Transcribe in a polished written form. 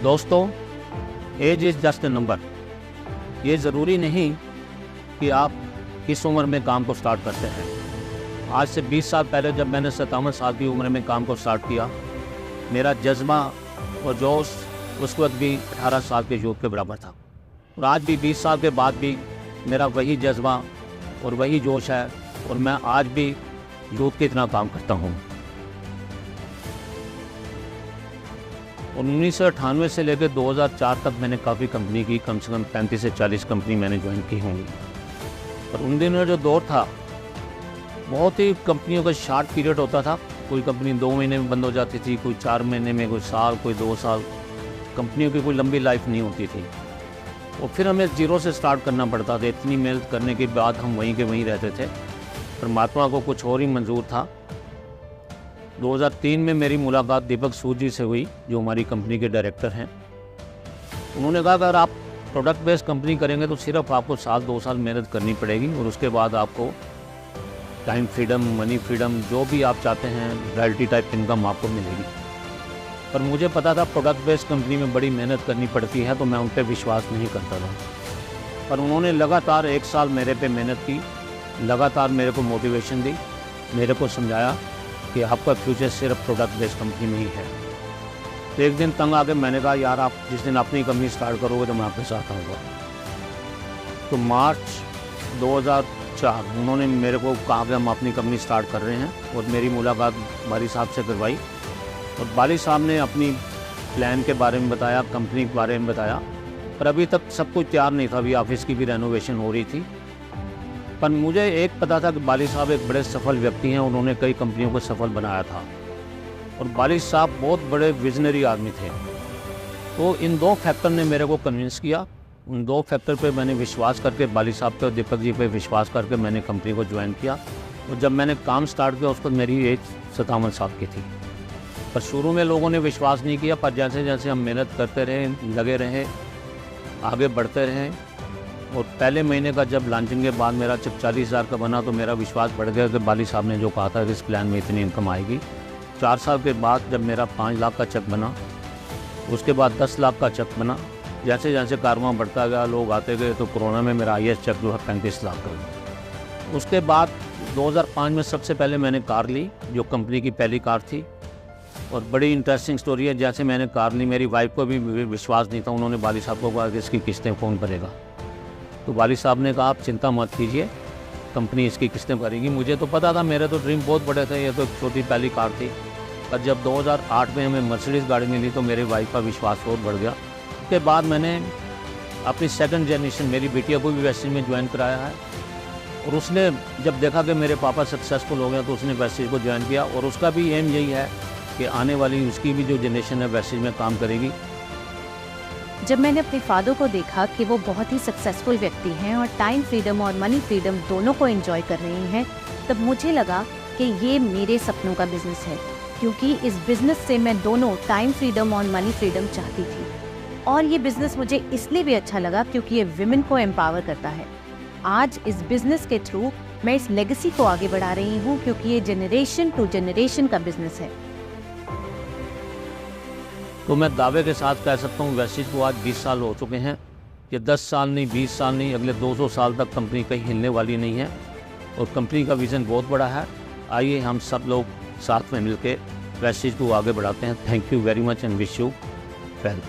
दोस्तों, age is just a number. ये ज़रूरी नहीं कि आप किस उम्र में काम को स्टार्ट करते हैं। आज से 20 साल पहले जब मैंने 57 साल की उम्र में काम को स्टार्ट किया, मेरा जज्बा और जोश उस वक्त भी 18 साल के युवक के बराबर था। और आज भी 20 साल के बाद भी मेरा वही जज्बा और वही जोश है, और मैं आज भी युवक की तरह काम करता हूँ। 1998 से लेकर 2004 तक मैंने काफ़ी कंपनी की, कम से कम 35 से 40 कंपनी मैंने ज्वाइन की होंगी। और उन दिनों जो दौर था, बहुत ही कंपनियों का शार्ट पीरियड होता था। कोई कंपनी 2 महीने में बंद हो जाती थी, कोई 4 महीने में, कोई साल, कोई 2 साल। कंपनियों की कोई लंबी लाइफ नहीं होती थी। और फिर हमें ज़ीरो से स्टार्ट करना पड़ता था। इतनी मेहनत करने के बाद हम वहीं के वहीं रहते थे। परमात्मा को कुछ और ही मंजूर था। 2003 में मेरी मुलाकात दीपक सूद जी से हुई, जो हमारी कंपनी के डायरेक्टर हैं। उन्होंने कहा अगर आप प्रोडक्ट बेस्ड कंपनी करेंगे तो सिर्फ आपको 1-2 साल मेहनत करनी पड़ेगी, और उसके बाद आपको टाइम फ्रीडम, मनी फ्रीडम, जो भी आप चाहते हैं, रॉयल्टी टाइप इनकम आपको मिलेगी। पर मुझे पता था प्रोडक्ट बेस्ड कंपनी में बड़ी मेहनत करनी पड़ती है, तो मैं उन पर विश्वास नहीं करता था। पर उन्होंने लगातार 1 साल मेरे पे मेहनत की, लगातार मेरे को मोटिवेशन दी, मेरे को समझाया कि आपका फ्यूचर सिर्फ प्रोडक्ट बेस्ड कंपनी में ही है। तो एक दिन तंग आके मैंने कहा यार, आप जिस दिन अपनी कंपनी स्टार्ट करोगे तो मैं आपके साथ आऊँगा। तो मार्च 2004 उन्होंने मेरे को कहा कि हम अपनी कंपनी स्टार्ट कर रहे हैं, और मेरी मुलाकात बाली साहब से करवाई। और बाली साहब ने अपनी प्लान के बारे में बताया, कंपनी के बारे में बताया। पर अभी तक सब कुछ तैयार नहीं था, अभी ऑफिस की भी रेनोवेशन हो रही थी। पर मुझे एक पता था कि बाली साहब एक बड़े सफल व्यक्ति हैं, उन्होंने कई कंपनियों को सफल बनाया था, और बाली साहब बहुत बड़े विजनरी आदमी थे। तो इन 2 फैक्टर ने मेरे को कन्विंस किया। उन 2 फैक्टर पे मैंने विश्वास करके, बाली साहब पे और दीपक जी पे विश्वास करके मैंने कंपनी को ज्वाइन किया। और जब मैंने काम स्टार्ट किया, उस वक्त मेरी एज 57 साल की थी। पर शुरू में लोगों ने विश्वास नहीं किया, पर जैसे जैसे हम मेहनत करते रहे, लगे रहे, आगे बढ़ते रहे, और पहले महीने का जब लॉन्चिंग के बाद मेरा चेक 40,000 का बना, तो मेरा विश्वास बढ़ गया कि बाली साहब ने जो कहा था कि इस प्लान में इतनी इनकम आएगी। 4 साल के बाद जब मेरा 5 लाख का चेक बना, उसके बाद 10 लाख का चेक बना। जैसे जैसे कारवां बढ़ता गया, लोग आते गए, तो कोरोना में मेरा हाईएस्ट चेक जो है 35 लाख का। उसके बाद 2005 में सबसे पहले मैंने कार ली, जो कंपनी की पहली कार थी। और बड़ी इंटरेस्टिंग स्टोरी है। जैसे मैंने कार ली, मेरी वाइफ को भी विश्वास नहीं था। उन्होंने बाली साहब को कहा कि इसकी किस्तें कौन भरेगा। तो बाली साहब ने कहा आप चिंता मत कीजिए, कंपनी इसकी किस्तें भरेगी। मुझे तो पता था, मेरे तो ड्रीम बहुत बड़े थे, ये तो एक छोटी पहली कार थी। पर जब 2008 में हमें मर्सिडीज़ गाड़ी मिली, तो मेरी वाइफ का विश्वास और बढ़ गया। उसके बाद मैंने अपनी सेकंड जनरेशन, मेरी बेटिया को भी वेस्टेज में ज्वाइन कराया है। और उसने जब देखा कि मेरे पापा सक्सेसफुल हो गए, तो उसने वेस्टेज को ज्वाइन किया। और उसका भी एम यही है कि आने वाली उसकी भी जो जनरेशन है वेस्टेज में काम करेगी। जब मैंने अपने फादर को देखा कि वो बहुत ही सक्सेसफुल व्यक्ति हैं और टाइम फ्रीडम और मनी फ्रीडम दोनों को एंजॉय कर रहे हैं, तब मुझे लगा कि ये मेरे सपनों का बिजनेस है, क्योंकि इस बिजनेस से मैं दोनों टाइम फ्रीडम और मनी फ्रीडम चाहती थी। और ये बिजनेस मुझे इसलिए भी अच्छा लगा क्योंकि ये विमेन को एम्पावर करता है। आज इस बिजनेस के थ्रू मैं इस लेगेसी को आगे बढ़ा रही हूँ, क्योंकि ये जनरेशन टू जनरेशन का बिजनेस है। तो मैं दावे के साथ कह सकता हूँ, वेस्टेज को आज 20 साल हो चुके हैं। ये 10 साल नहीं, 20 साल नहीं, अगले 200 साल तक कंपनी कहीं हिलने वाली नहीं है। और कंपनी का विज़न बहुत बड़ा है। आइए हम सब लोग साथ में मिलकर वेस्टेज को आगे बढ़ाते हैं। Thank you very much and wish you well.